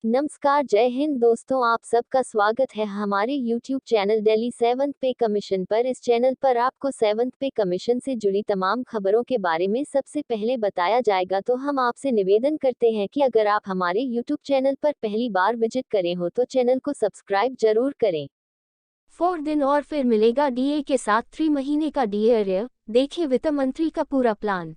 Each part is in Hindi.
नमस्कार, जय हिंद दोस्तों, आप सबका स्वागत है हमारे YouTube चैनल दिल्ली 7th पे कमीशन पर। इस चैनल पर आपको 7th पे कमीशन से जुड़ी तमाम खबरों के बारे में सबसे पहले बताया जाएगा। तो हम आपसे निवेदन करते हैं कि अगर आप हमारे YouTube चैनल पर पहली बार विजिट करे हो तो चैनल को सब्सक्राइब जरूर करें। 4 दिन और फिर मिलेगा डीए के साथ 3 महीने का डीए अरियर, देखिए वित्त मंत्री का पूरा प्लान।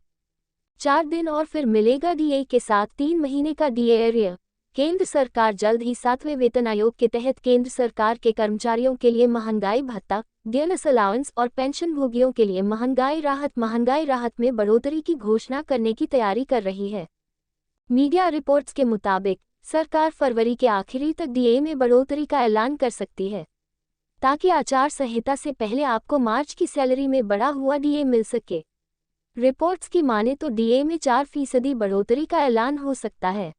4 दिन और फिर मिलेगा डीए के साथ 3 महीने का डीए अरियर। केंद्र सरकार जल्द ही 7वें वेतन आयोग के तहत केंद्र सरकार के कर्मचारियों के लिए महंगाई भत्ता, बोनस अलाउंस और पेंशन भोगियों के लिए महंगाई राहत में बढ़ोतरी की घोषणा करने की तैयारी कर रही है। मीडिया रिपोर्ट्स के मुताबिक सरकार फरवरी के आखिरी तक डीए में बढ़ोतरी का ऐलान कर सकती है, ताकि आचार संहिता से पहले आपको मार्च की सैलरी में बढ़ा हुआ डीए मिल सके। रिपोर्ट्स की माने तो डीए में 4% बढ़ोतरी का ऐलान हो सकता है।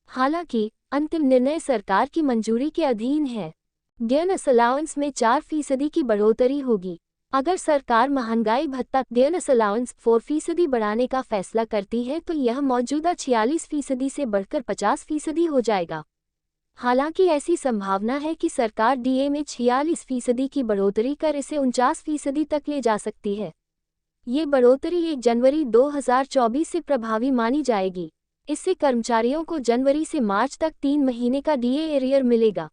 हालांकि अंतिम निर्णय सरकार की मंजूरी के अधीन है। बोनस अलाउंस में 4% की बढ़ोतरी होगी। अगर सरकार महंगाई भत्ता बोनस अलाउंस 4% बढ़ाने का फैसला करती है तो यह मौजूदा 46% से बढ़कर 50% हो जाएगा। हालांकि ऐसी संभावना है कि सरकार डीए में 46% की बढ़ोतरी कर इसे 49% तक ले जा सकती है। ये बढ़ोतरी 1 जनवरी 2024 से प्रभावी मानी जाएगी। इससे कर्मचारियों को जनवरी से मार्च तक 3 महीने का डीए एरियर मिलेगा।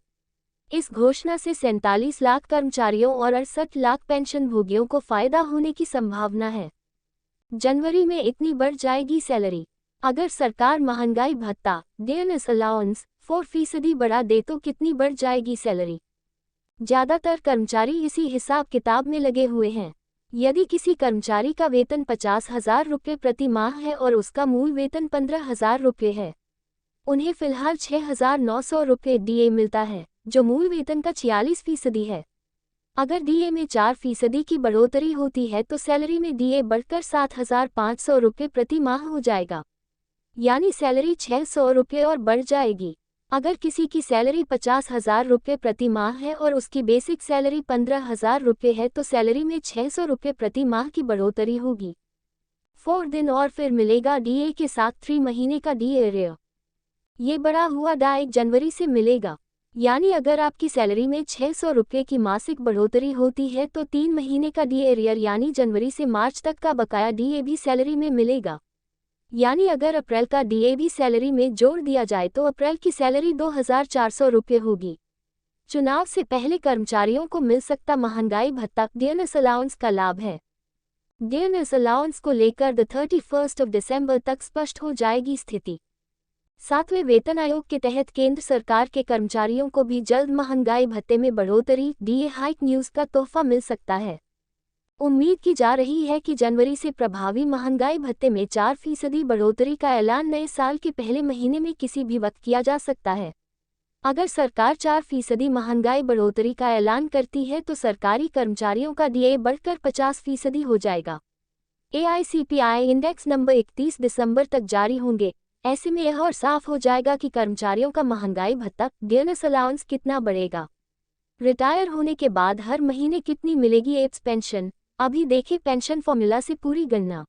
इस घोषणा से 47 लाख कर्मचारियों और 68 लाख पेंशन भोगियों को फायदा होने की संभावना है। जनवरी में इतनी बढ़ जाएगी सैलरी। अगर सरकार महंगाई भत्ता बोनस अलाउंस 4% बढ़ा दे तो कितनी बढ़ जाएगी सैलरी? ज्यादातर कर्मचारी इसी हिसाब किताब में लगे हुए हैं। यदि किसी कर्मचारी का वेतन 50,000 रुपये प्रति माह है और उसका मूल वेतन 15,000 रुपये है, उन्हें फिलहाल 6,900 रुपये डीए मिलता है, जो मूल वेतन का 46% है। अगर डीए में 4% की बढ़ोतरी होती है तो सैलरी में डीए बढ़कर 7,500 रुपये प्रति माह हो जाएगा, यानी सैलरी 600 रुपये और बढ़ जाएगी। अगर किसी की सैलरी 50,000 रुपये प्रति माह है और उसकी बेसिक सैलरी 15,000 रुपये है तो सैलरी में 600 रुपये प्रति माह की बढ़ोतरी होगी। 4 दिन और फिर मिलेगा डीए के साथ 3 महीने का डीए एरियर। ये बढ़ा हुआ डा 1 जनवरी से मिलेगा, यानी अगर आपकी सैलरी में 600 रुपये की मासिक बढ़ोतरी होती है तो 3 महीने का डीए एरियर यानी जनवरी से मार्च तक का बकाया डीए भी सैलरी में मिलेगा। यानी अगर अप्रैल का डीए भी सैलरी में जोड़ दिया जाए तो अप्रैल की सैलरी 2,400 रुपये होगी। चुनाव से पहले कर्मचारियों को मिल सकता महंगाई भत्ता बोनस अलाउंस का लाभ है। बोनस अलाउंस को लेकर 31 दिसंबर तक स्पष्ट हो जाएगी स्थिति। 7वें वेतन आयोग के तहत केंद्र सरकार के कर्मचारियों को भी जल्द महंगाई भत्ते में बढ़ोतरी डीए हाइक न्यूज़ का तोहफा मिल सकता है। उम्मीद की जा रही है कि जनवरी से प्रभावी महंगाई भत्ते में 4% बढ़ोतरी का ऐलान नए साल के पहले महीने में किसी भी वक्त किया जा सकता है। अगर सरकार 4% महंगाई बढ़ोतरी का ऐलान करती है तो सरकारी कर्मचारियों का डीए बढ़कर 50% हो जाएगा। एआईसीपीआई इंडेक्स नंबर 31 दिसंबर तक जारी होंगे। ऐसे में यह और साफ हो जाएगा कि कर्मचारियों का महंगाई भत्ता बोनस अलाउंस कितना बढ़ेगा। रिटायर होने के बाद हर महीने कितनी मिलेगी एप्स पेंशन? अभी देखें पेंशन फॉर्मूला से पूरी गणना।